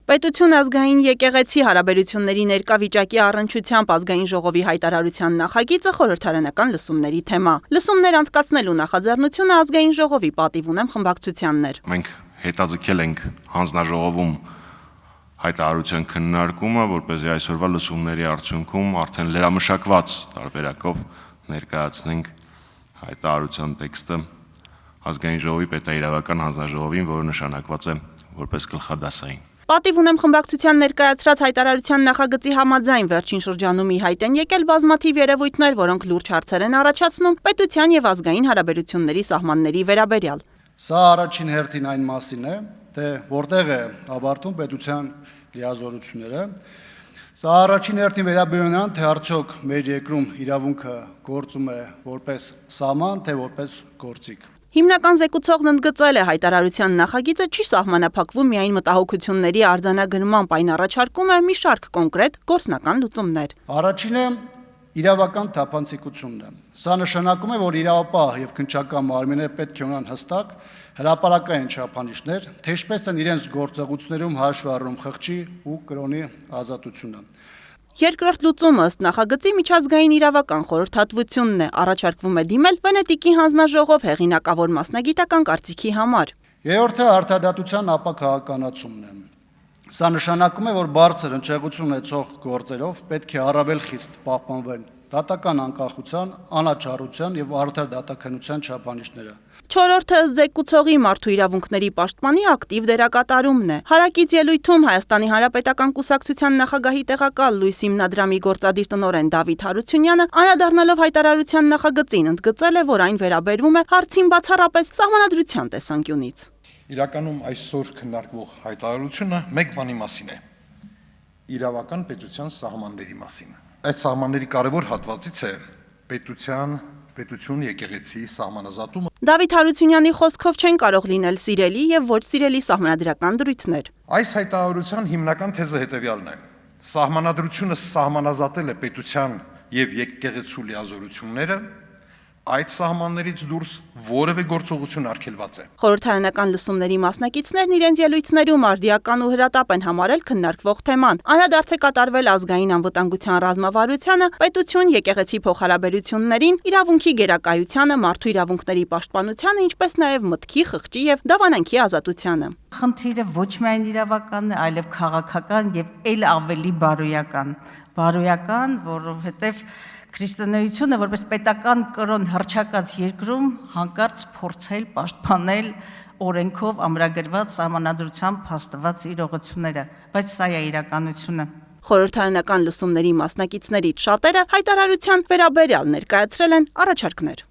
Պետություն ազգային եկեղեցի հարաբերությունների ներկա վիճակի առնչությամբ ազգային ժողովի հայտարարության նախագիծը խորհրդարանական լսումների թեմա։ Լսումներ անցկացնելու նախաձեռնությունը ազգային ժողովի պատիվ ունեմ խմբակցությանն էր։ Մենք հետաձգել ենք հանձնաժողովում հայտարարության քննարկումը, որպեսզի այսօրվա լսումների արդյունքում արդեն լրամշակված տարբերակով ներկայացնենք հայտարարության տեքստը ազգային ժողովի պետաիրավական հանձնաժողովին, որը նշանակված է որպես գլխադասային։ Պատիվ ունեմ խմբակցության ներկայացրած հայտարարության նախագծի համաձայն վերջին շրջանում ի հայտ են եկել բազմաթիվ երևույթներ, որոնք լուրջ հարցեր են առաջացնում պետության եւ ազգային հարաբերությունների սահմանների վերաբերյալ։ Սա առաջին հերթին այն մասին է, թե որտեղ է ավարտում պետության լիազորությունները։ Սա առաջին հերթին վերաբերում է, թե արդյոք մեր երկրում իրավունքը գործում է որպես սահման, թե որպես գործիք։ Հիմնական զեկուցողն ընդգծել է հայտարարության նախագիծը չի սահմանափակվում միայն մտահոգությունների արձանագրմամբ, այն առաջարկում է մի շարք կոնկրետ գործնական լուծումներ։ Առաջինը իրավական թափանցիկությունն է։ Սա նշանակում է, որ իրավապահ եւ քննչական մարմինները պետք է ունենան հստակ հրապարակային չափանիշներ, թե ինչպես են իրենց գործողություններում հաշվի առնում խղճի ու կրոնի ազատությունը։ Երկրորդ լուծումը ըստ նախագծի միջազգային իրավական խորհրդատվությունն է, առաջարկվում է դիմել Վենետիկի հանձնաժողով հեղինակավոր մասնագիտական կարծիքի համար։ Երրորդը արդարադատության ապաքաղաքականացումն է։ Սա նշանակում է, որ բարձր հնչեղություն ունեցող գործերով պետք է առավել խիստ պահպանվեն դատական անկախության, անաչառության եւ արդար դատաքննության չափանիշները։ Չորրորդը զեկուցողի մարդու իրավունքների պաշտպանի ակտիվ դերակատարումն է։ Հարակից ելույթում Հայաստանի Հանրապետական կուսակցության նախագահի տեղակալ Լույս հիմնադրամի գործադիր տնօրեն Դավիթ Հարությունյանը անդրադառնալով հայտարարության նախագծին ընդգծել է, որ այն վերաբերվում է հարցին բացառապես սահմանադրության տեսանկյունից։ Իրականում այսօր քննարկվող հայտարարությունը մեկ բանի մասին է՝ իրավական պետության սահմանների մասին։ Այդ սահմանների կարևոր հատվածից է պետություն եկեղեցի սահմանազատումը։ Դավիթ Հարությունյանի խոսքով չեն կարող լինել սիրելի եւ ոչ սիրելի սահմանադրական դրույթներ։ Այս հայտարարության հիմնական թեզը հետևյալն է. սահմանադրությունը սահմանազատել է պետության եւ եկեղեցու լիազորությունները, այդ սահմաններից դուրս որևէ գործողություն արգելված է։ Խորհրդարանական լսումների մասնակիցներն իրենց ելույթներում արդիական ու հրատապ են համարել քննարկվող թեման։ Անդրադարձ է կատարվել ազգային անվտանգության ռազմավարությանը, պետություն եկեղեցի փոխհարաբերություններին, իրավունքի գերակայությանը, մարդու իրավունքների պաշտպանությանը, ինչպես նաև մտքի, խղճի եւ դավանանքի ազատությանը։ Խնդիրը ոչ միայն իրավականն է, այլև քաղաքական եւ ել ավելի բարոյական, որովհետեւ քրիստոնեությունը որպես պետական կրոն հռչակած երկրում հանկարծ փորձել պաշտպանել օրենքով ամրագրված սահմանադրությամբ հաստատված իրողությունները, բայց սա է իրականությունը։ Խորհրդարանական լսումների մասնակիցներից շատերը հայտարարության վերաբերյալ ներկայացրել են առաջարկներ։